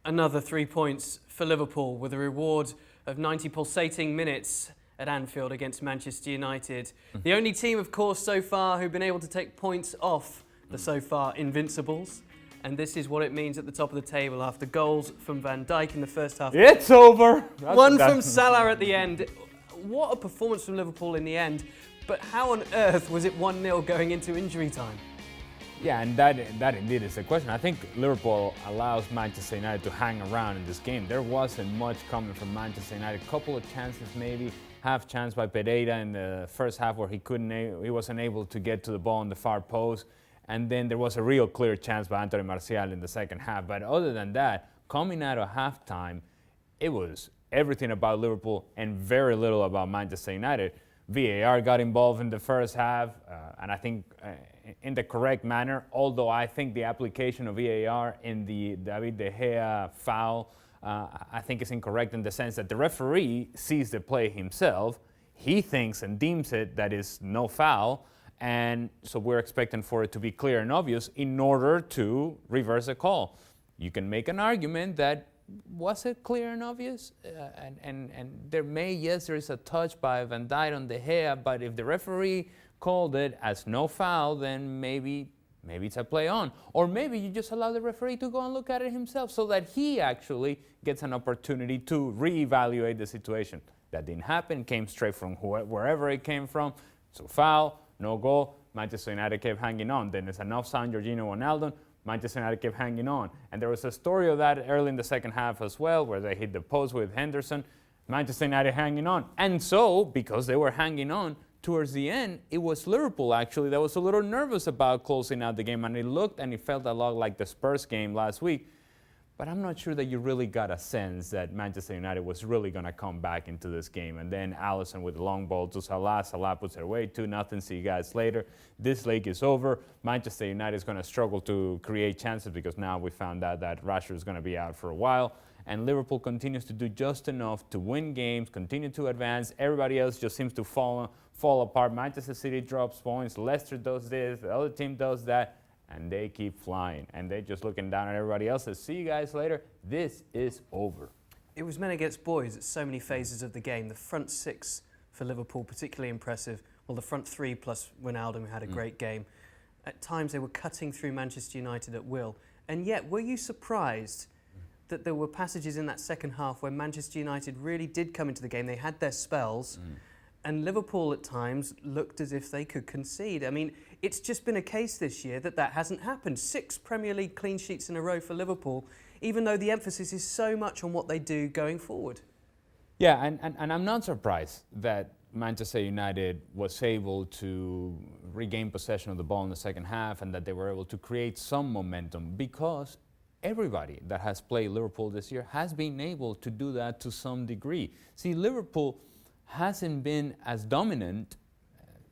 Another 3 points for Liverpool with a reward of 90 pulsating minutes at Anfield against Manchester United. The only team, of course, so far who've been able to take points off the so far invincibles. And this is what it means at the top of the table after goals from Van Dijk in the first half. It's over! One from Salah at the end. What a performance from Liverpool in the end. But how on earth was it 1-0 going into injury time? Yeah, and that indeed is the question. I think Liverpool allows Manchester United to hang around in this game. There wasn't much coming from Manchester United. A couple of chances, maybe half chance by Pereira in the first half where he wasn't able to get to the ball in the far post. And then there was a real clear chance by Anthony Martial in the second half. But other than that, coming out of halftime, it was everything about Liverpool and very little about Manchester United. VAR got involved in the first half, and I think in the correct manner, although I think the application of VAR in the David De Gea foul, I think is incorrect in the sense that the referee sees the play himself, he thinks and deems it that is no foul, and so we're expecting for it to be clear and obvious in order to reverse the call. You can make an argument that was it clear and obvious? And there is a touch by Van Dijk on De Gea, but if the referee called it as no foul, then maybe it's a play on. Or maybe you just allow the referee to go and look at it himself so that he actually gets an opportunity to reevaluate the situation. That didn't happen, came straight from wherever it came from. So foul, no goal, Manchester United kept hanging on. Then there's an offside on Jorginho Wijnaldum. Manchester United kept hanging on. And there was a story of that early in the second half as well, where they hit the post with Henderson. Manchester United hanging on. And so, because they were hanging on, towards the end, it was Liverpool, actually, that was a little nervous about closing out the game. And it looked and it felt a lot like the Spurs game last week. But I'm not sure that you really got a sense that Manchester United was really going to come back into this game. And then Alisson with the long ball to Salah. Salah puts it away, 2-0. See you guys later. This league is over. Manchester United is going to struggle to create chances because now we found out that Rashford is going to be out for a while. And Liverpool continues to do just enough to win games, continue to advance. Everybody else just seems to fall apart. Manchester City drops points. Leicester does this. The other team does that. And they keep flying. And they're just looking down at everybody else. Says, see you guys later. This is over. It was men against boys at so many phases of the game. The front six for Liverpool, particularly impressive. Well, the front three plus Wijnaldum had a great game. At times they were cutting through Manchester United at will. And yet, were you surprised that there were passages in that second half where Manchester United really did come into the game? They had their spells. And Liverpool at times looked as if they could concede. I mean, it's just been a case this year that hasn't happened. 6 Premier League clean sheets in a row for Liverpool, even though the emphasis is so much on what they do going forward. Yeah, and I'm not surprised that Manchester United was able to regain possession of the ball in the second half and that they were able to create some momentum because everybody that has played Liverpool this year has been able to do that to some degree. See, Liverpool hasn't been as dominant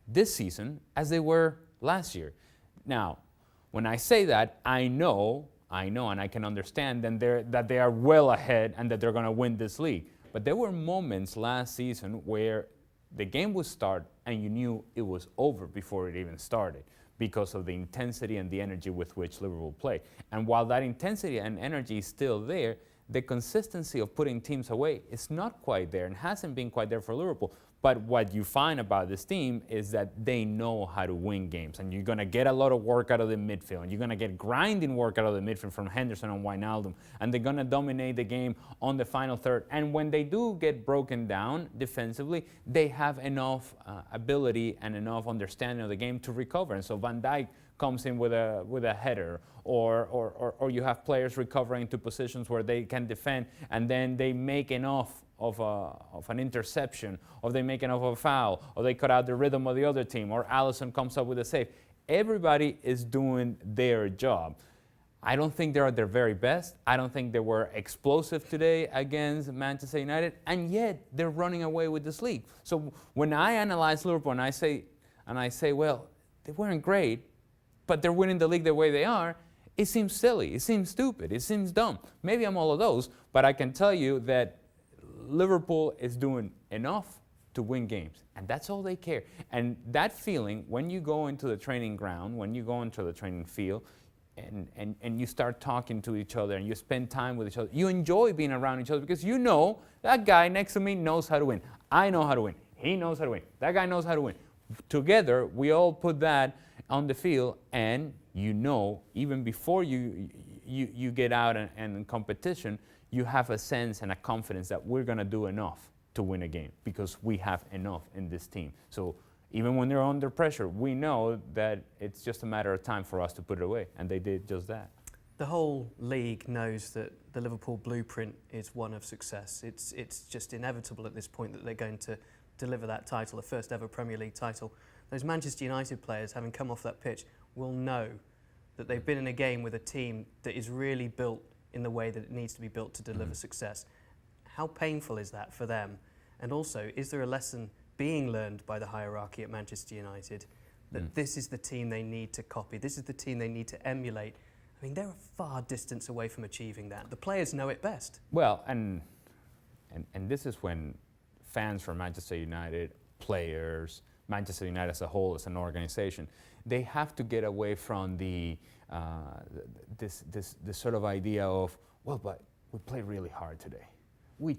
this season as they were last year. Now, when I say that, I know, and I can understand that they are well ahead and that they're going to win this league. But there were moments last season where the game would start and you knew it was over before it even started because of the intensity and the energy with which Liverpool played. And while that intensity and energy is still there, the consistency of putting teams away is not quite there and hasn't been quite there for Liverpool. But what you find about this team is that they know how to win games. And you're going to get a lot of work out of the midfield. And you're going to get grinding work out of the midfield from Henderson and Wijnaldum. And they're going to dominate the game on the final third. And when they do get broken down defensively, they have enough ability and enough understanding of the game to recover. And so Van Dijk comes in with a header, or you have players recovering to positions where they can defend, and then they make enough of an interception, or they make enough of a foul, or they cut out the rhythm of the other team, or Alisson comes up with a save. Everybody is doing their job. I don't think they're at their very best. I don't think they were explosive today against Manchester United, and yet they're running away with this league. So when I analyze Liverpool and I say, well, they weren't great, but they're winning the league the way they are, it seems silly, it seems stupid, it seems dumb. Maybe I'm all of those, but I can tell you that Liverpool is doing enough to win games, and that's all they care. And that feeling, when you go into the training ground, when you go into the training field, and you start talking to each other and you spend time with each other. You enjoy being around each other because you know that guy next to me knows how to win. I know how to win. He knows how to win. That guy knows how to win. Together, we all put that on the field, and you know, even before you get out and in competition, you have a sense and a confidence that we're going to do enough to win a game because we have enough in this team. So even when they're under pressure, we know that it's just a matter of time for us to put it away, and they did just that. The whole league knows that the Liverpool blueprint is one of success. It's just inevitable at this point that they're going to deliver that title, the first ever Premier League title. Those Manchester United players, having come off that pitch, will know that they've been in a game with a team that is really built in the way that it needs to be built to deliver success. How painful is that for them? And also, is there a lesson being learned by the hierarchy at Manchester United that this is the team they need to copy, this is the team they need to emulate? I mean, they're a far distance away from achieving that. The players know it best. Well, and this is when fans from Manchester United, players, Manchester United as a whole, as an organization, they have to get away from this sort of idea of, well, but we played really hard today. We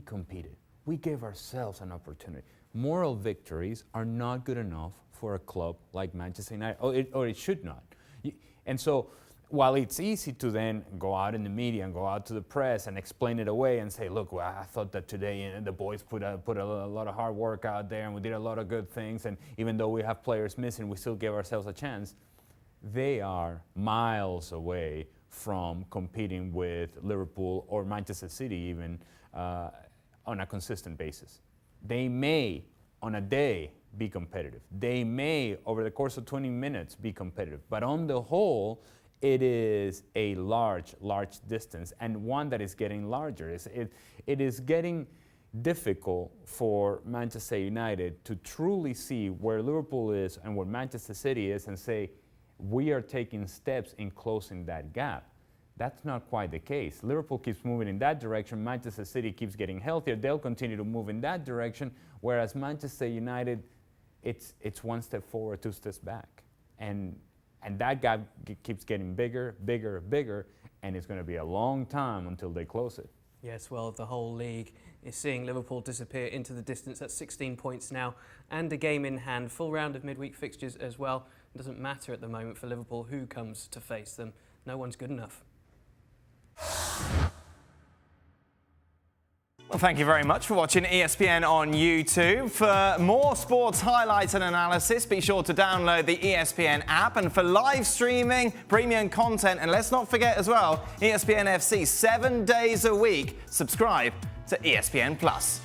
competed. We gave ourselves an opportunity. Moral victories are not good enough for a club like Manchester United, or it should not. And so, while it's easy to then go out in the media and go out to the press and explain it away and say, look, well, I thought that today the boys put a lot of hard work out there and we did a lot of good things, and even though we have players missing, we still gave ourselves a chance. They are miles away from competing with Liverpool or Manchester City even on a consistent basis. They may, on a day, be competitive. They may, over the course of 20 minutes, be competitive. But on the whole, it is a large distance, and one that is getting larger. It is getting difficult for Manchester United to truly see where Liverpool is and where Manchester City is and say, we are taking steps in closing that gap. That's not quite the case. Liverpool keeps moving in that direction. Manchester City keeps getting healthier. They'll continue to move in that direction, whereas Manchester United, it's one step forward, two steps back. And that gap keeps getting bigger, and it's going to be a long time until they close it. Yes, well, the whole league is seeing Liverpool disappear into the distance at 16 points now and a game in hand. Full round of midweek fixtures as well. It doesn't matter at the moment for Liverpool who comes to face them. No one's good enough. Well, thank you very much for watching ESPN on YouTube. For more sports highlights and analysis, be sure to download the ESPN app. And for live streaming, premium content, and let's not forget as well, ESPN FC 7 days a week. Subscribe to ESPN Plus.